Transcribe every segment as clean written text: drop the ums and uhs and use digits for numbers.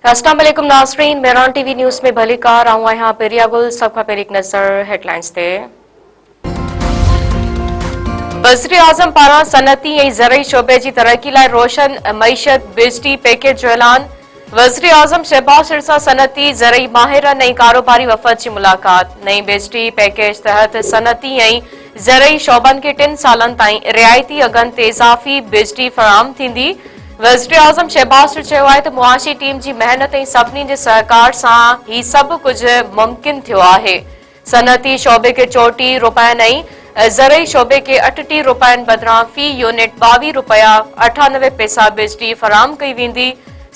अस्सलाम वालेकुम नाज़रीन, मेरान टीवी न्यूज़ में भली कार आऊं आहियां पेरिया गुल। सब खां पहिरीं नज़र हेडलाइंस ते। वज़ीर आज़म पारां सनअती ऐं ज़रई शोबे जी तरक्की लाइ रोशन मईशत बिजली पैकेज जो ऐलान। वज़ीर आज़म शहबाज शरीफ सां सनअती ज़रई माहिरनि ऐं कारोबारी वफ़द जी मुलाक़ात। नई बिजली पैकेज तहत सनअती ऐं ज़रई शोबनि खे 3 सालनि ताईं रिआयती अघनि ते इज़ाफ़ी बिजली फ़राहम थींदी। वज़ीर आज़म शहबाज शरीफ चयो आहे त मुआशी टीम जी मेहनत ऐं सभिनी जे सहकार सां ही सभु कुझु मुमकिन थियो आहे। सनअती शोबे खे 34 रुपयनि ऐं ज़रई शोबे खे 38 रुपयनि बदिरां फी यूनिट 22 रुपया 98 पैसा बिजली फ़राहम कई वेंदी।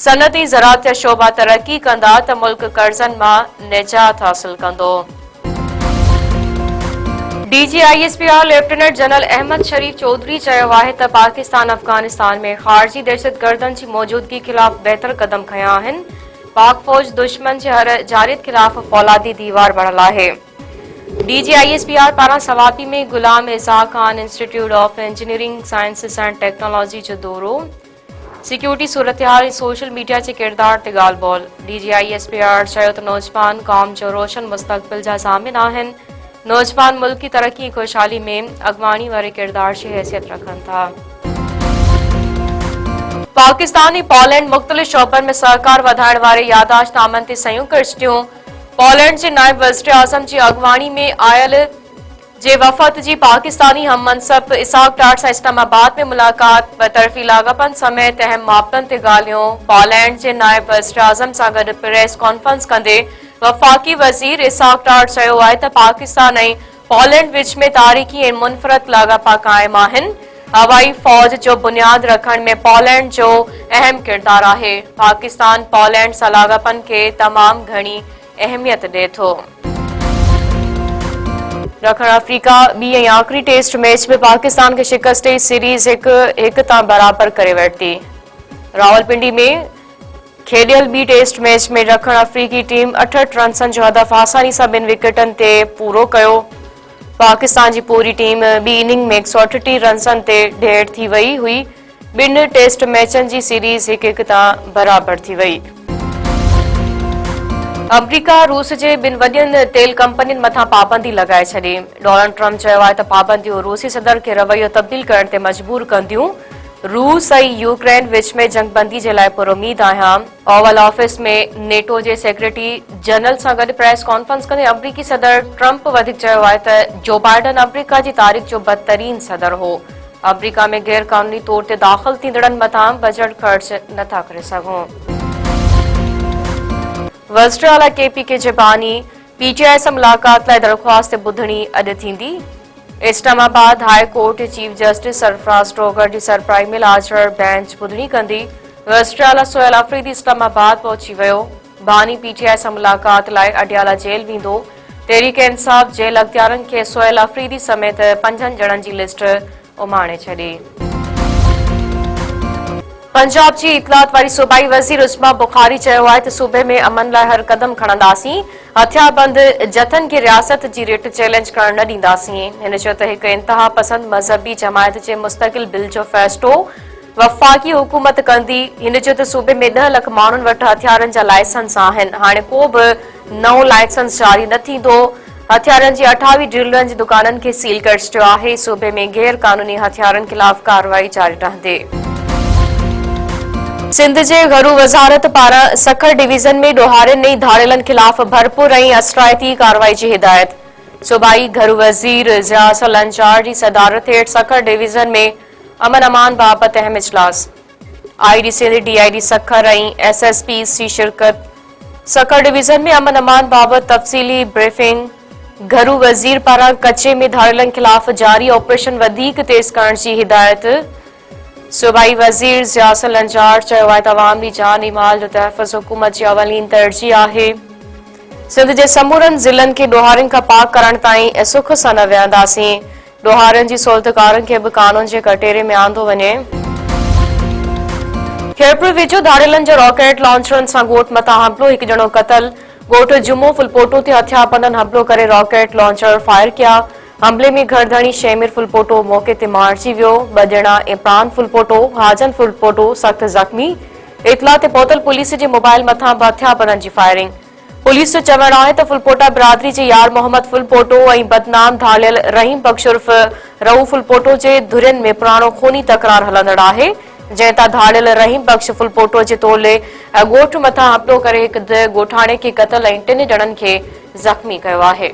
सनअती ज़राअत शोबा तरक्की कंदा त मुल्क कर्ज़नि मां निजात हासिल कंदो। DGISPR लेफ्टिनेंट जनरल अहमद शरीफ चौधरी चयो आहे त पाकिस्तान अफगानिस्तान में ख़ारजी दहशतगर्दनि जी मौजूदगी ख़िलाफ़ बहितर क़दम खंया आहिनि। पाक फ़ौज दुश्मन जे हर जारियत ख़िलाफ़ फ़ौलादी दीवार बढ़ल आहे। DGISPR पारां सवाबी में Ghulam Ishaq Khan institute of engineering sciences and technology जो दौरो। सिक्योरिटी सूरतहाल ऐं सोशल मीडिया जे किरदार ते ॻाल्हि ॿोल। DGISPR चयो त नौजवान क़ौम जो रोशन मुस्तक़बिल जा ज़ामिन आहिनि। नौजवान मुल्क की तरक्की ऐं खुशहाली में अॻवानी वारे किरदार जी हैसियत रखनि था। पाकिस्तान ऐं पोलैंड मुख़्तलिफ़ शोबनि में सहकार वधाइण वारे याददाश्तनामनि ते सयूं करिछटियूं। पोलैंड जे नायब वज़ीर आज़म जी अॻवानी में आयल जे वफ़द जी पाकिस्तानी हम मनसब इसहाक डार सां इस्लामाबाद में मुलाक़ात। बतरफ़ी लाॻापनि समेत अहम मापदंड ते ॻाल्हियूं। पोलैंड जे नायब वज़ीर आज़म सां गॾु प्रेस कॉन्फ्रेंस कंदे वफ़ाक़ी वज़ीर इसहाक डार चयो आहे त पाकिस्तान ऐं पोलैंड विच में तारीख़ी ऐं मुनफ़रद लाॻापा क़ाइमु आहिनि। हवाई फ़ौज जो बुनियाद रखण में पोलैंड जो अहम किरदार आहे। पाकिस्तान पोलैंड सां लाॻापनि खे तमामु घणी अहमियत ॾिए थो। ॾखण अफ्रीका ॿी ऐं आख़िरी टेस्ट मैच में पाकिस्तान खे शिकस्त ॾेई सीरीज़ 1-1 तां बराबर करे वरिती। रावलपिंडी में खेॾियल ॿी टेस्ट मैच में ॾखण अफ्रीकी टीम 68 रन्सनि जो हदफ़ आसानी सां 2 विकेटनि ते पूरो कयो। पाकिस्तान जी पूरी टीम ॿी इनिंग में 138 रन्सनि ते ढेर थी वई हुई। 2 टेस्ट मैचनि जी सीरीज़ 1-1 तां बराबर थी वई। अमरीका रूस जे 2 वॾियुनि तेल कंपनियुनि मथां पाबंदी लॻाए छॾी। डोनाल्ड ट्रम्प चयो आहे त पाबंदियूं रूसी सदर खे रवैयो तब्दील करण ते मजबूर कंदियूं। रूस ऐं यूक्रेन विच में जंगबंदी जे लाइ पुरुमीद आहियां। ओवल ऑफिस में नेटो जे सेक्रेटरी जनरल सां गॾु प्रेस कॉन्फ्रेंस कंदे अमरीकी सदर ट्रम्प वधीक चयो आहे त जो बाइडन अमरीका जी तारीख़ जो बदतरीन सदर हो। अमरीका में गैर कानूनी तौर ते दाख़िल थींदड़नि मथां बजट ख़र्च नथा करे सघूं। वज़ीर आला KP के जबानी PTI सां मुलाक़ात लाइ दरख़्वास्त ॿुधणी अॼु थींदी। Islamabad high court chief justice Sarfaraz Dogar जी सरप्राई में लाजर बेंच ॿुधणी कंदी। वज़ीर आला सोहेल अफरीदी इस्लामाबाद पहुची वियो। बानी PTI सां मुलाक़ात लाइ अडियाला जेल वेंदो। तहरीक इंसाफ़ जेल अख़्तियारनि खे सोहेल अफरीदी समेत 5 ॼणनि जी लिस्ट उमाणे छॾी। पंजाब जी इतलात वारी सूबाई वज़ीर उस्मा बुखारी चयो आहे त सूबे में अमन लाइ हर क़दम खणंदासीं। हथियारबंद जथनि खे रियासत जी रिट चैलेंज करण न ॾींदासीं। हिन चयो त हिकु इंतहा पसंद मज़हबी जमायत जे मुस्तक़िल बिल जो फ़ैसिलो वफ़ाक़ी हुकूमत कंदी। हिन चयो त सूबे में 10 लख माण्हुनि वटि हथियारनि जा लाइसेंस आहिनि। हाणे को बि नओं लाइसेंस जारी न थींदो। हथियारनि जी 28 डीलरनि जी दुकाननि खे सील करे छॾियो आहे। सूबे में गैर कानूनी हथियारनि ख़िलाफ़ कार्रवाई जारी रहंदी। सिंध जे घरू वज़ारत पारां सखर डिवीज़न में ॾोहारियुनि ऐं धाड़ेलनि ख़िलाफ़ भरपूर ऐं असराइती कार्रवाई जी हिदायत। सूबाई घरू वज़ीर ज़ियाउल अंजार जी सदारत हेठि सखर डिवीज़न में अमन अमान बाबति अहम इजलास। ID सिंध DID सखर ऐं SSPs जी शिरकत। सखर डिवीज़न में अमन अमान बाबति तफ़सीली ब्रीफिंग। घरू वज़ीर पारां कचे में धाड़ेलनि ख़िलाफ़ जारी ऑपरेशन वधीक तेज़ करण जी हिदायत। सूबाई वज़ीर ज़ियाउल अंजार चयो आहे त अवामी जान ऐं माल जो तहफ़्फ़ुज़ हुकूमत जी अवलीन तरजीह आहे। सिंध जे समूरनि ज़िलनि खे ॾोहारियुनि खां पाक करण ताईं सुख सां न विहंदासीं। ॾोहारियुनि जी सहूलियतकारनि खे बि कानून जे कटेरे में आंदो वञे। खेड़पुर वेझो धाड़ेलनि जो रॉकेट लॉन्चरनि सां ॻोठ मथां हमिलो, 1 ॼणो क़तल। ॻोठ जुमो फुलपोटो ते हथियारबंदनि हमिलो करे रॉकेट लॉन्चर फायर कया। हमले में घरधणी शेमिर फुलपोटो मौके ते मारिजी वियो। 2 ॼणा इमरान फुलपोटो, हाजन फुलपोटो सख़्त ज़ख़्मी। इतला ते पहुतल पुलिस जे मोबाइल मथां हथियारबंदनि जी फायरिंग। पुलिस जो चवणु आहे त फुलपोटा बिरादरी जे यार मोहम्मद फुलपोटो ऐं बदनाम धाड़ियल रहीम बख्श उर्फ रऊ फुलपोटो जे धुरियुनि में पुराणो खूनी तकरार हलंदड़ आहे, जंहिं तां धाड़ियल रहीम बख्श फुलपोटो जे तोले ॻोठ मथां हमिलो करे हिक ॻोठाणे खे क़तल ऐं 3 ॼणनि खे ज़ख़्मी कयो आहे।